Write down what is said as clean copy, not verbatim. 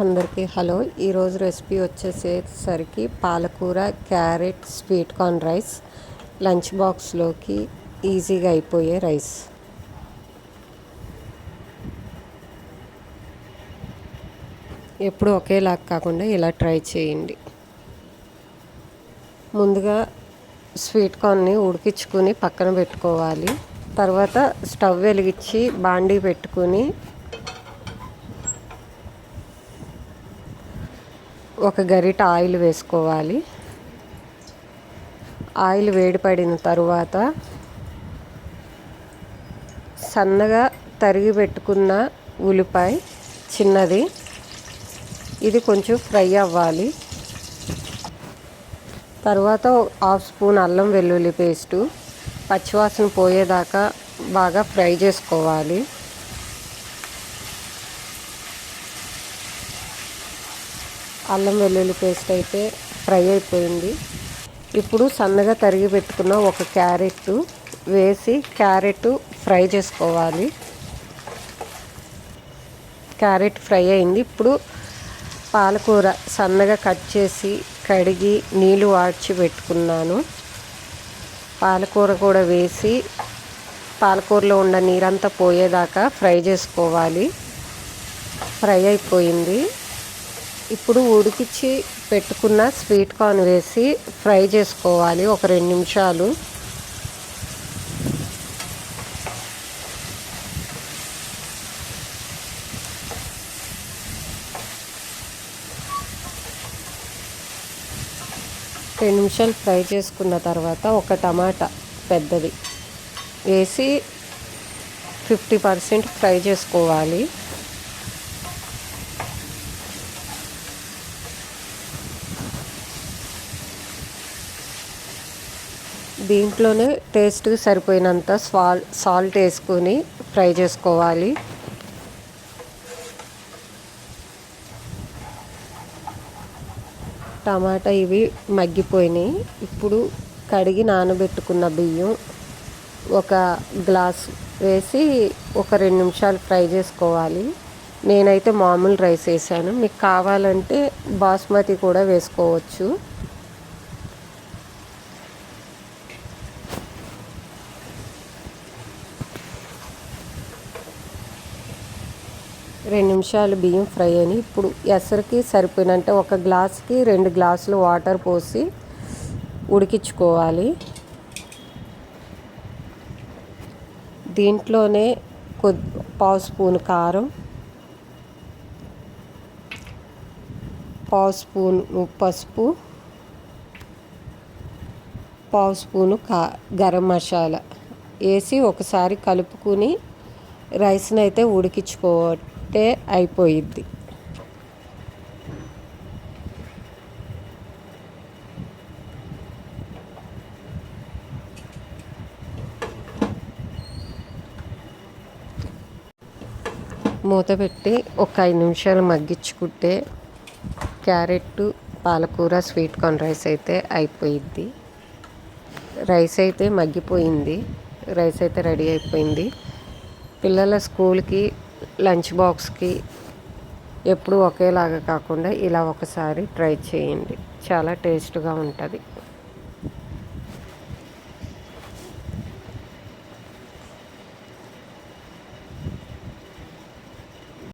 అందరికీ హలో. ఈరోజు రెసిపీ వచ్చేసరికి పాలకూర carrot sweet corn rice. Lunch బాక్స్లోకి ఈజీగా అయిపోయే రైస్. ఎప్పుడు ఒకేలాగా కాకుండా ఇలా ట్రై చేయండి. ముందుగా స్వీట్ కార్న్ని ఉడికించుకుని పక్కన పెట్టుకోవాలి. తర్వాత స్టవ్ వెలిగించి బాండీ పెట్టుకుని ఒక గరిట ఆయిల్ వేసుకోవాలి. ఆయిల్ వేడిపడిన తరువాత సన్నగా తరిగి పెట్టుకున్న ఉల్లిపాయ చిన్నది, ఇది కొంచెం ఫ్రై అవ్వాలి. తర్వాత 1/2 స్పూన్ అల్లం వెల్లుల్లి పేస్టు పచ్చివాసన పోయేదాకా బాగా ఫ్రై చేసుకోవాలి. అల్లం వెల్లుల్లి పేస్ట్ అయితే ఫ్రై అయిపోయింది. ఇప్పుడు సన్నగా తరిగి పెట్టుకున్న ఒక క్యారెట్ వేసి క్యారెట్ ఫ్రై చేసుకోవాలి. క్యారెట్ ఫ్రై అయింది. ఇప్పుడు పాలకూర సన్నగా కట్ చేసి కడిగి నీళ్ళు వాడ్చి పెట్టుకున్నాను. పాలకూర కూడా వేసి పాలకూరలో ఉన్న నీరంతా పోయేదాకా ఫ్రై చేసుకోవాలి. ఫ్రై అయిపోయింది. ఇప్పుడు ఉడికించి పెట్టుకున్న స్వీట్ కార్న్ వేసి ఫ్రై చేసుకోవాలి ఒక 2 నిమిషాలు. ఫ్రై చేసుకున్న తర్వాత ఒక టమాటా పెద్దది వేసి 50% ఫ్రై చేసుకోవాలి. దీంట్లోనే టేస్ట్కి సరిపోయినంత సాల్ట్ వేసుకొని ఫ్రై చేసుకోవాలి. టమాటా ఇవి మగ్గిపోయినాయి. ఇప్పుడు కడిగి నానబెట్టుకున్న బియ్యం ఒక గ్లాస్ వేసి ఒక 2 నిమిషాలు ఫ్రై చేసుకోవాలి. నేనైతే మామూలు రైస్ వేసాను. మీకు కావాలంటే బాస్మతి కూడా వేసుకోవచ్చు. 2 నిమిషాలు బియ్యం ఫ్రై అని ఇప్పుడు ఎసరికి సరిపోయినంటే ఒక గ్లాస్కి 2 గ్లాసులు వాటర్ పోసి ఉడికించుకోవాలి. దీంట్లోనే 1/2 స్పూన్ కారం, 1/2 స్పూన్ పసుపు, 1/2 స్పూను గరం మసాలా వేసి ఒకసారి కలుపుకుని రైస్ని అయితే ఉడికించుకోవాలి. అయిపోయిద్ది. మూత పెట్టి ఒక 5 నిమిషాలు మగ్గించుకుంటే క్యారెట్ పాలకూర స్వీట్ కార్న్ రైస్ అయితే అయిపోయిద్ది. రైస్ అయితే మగ్గిపోయింది. రైస్ అయితే రెడీ అయిపోయింది. పిల్లల స్కూల్కి లంచ్ బాక్స్కి ఎప్పుడు ఒకేలాగా కాకుండా ఇలా ఒకసారి ట్రై చేయండి. చాలా టేస్ట్గా ఉంటుంది.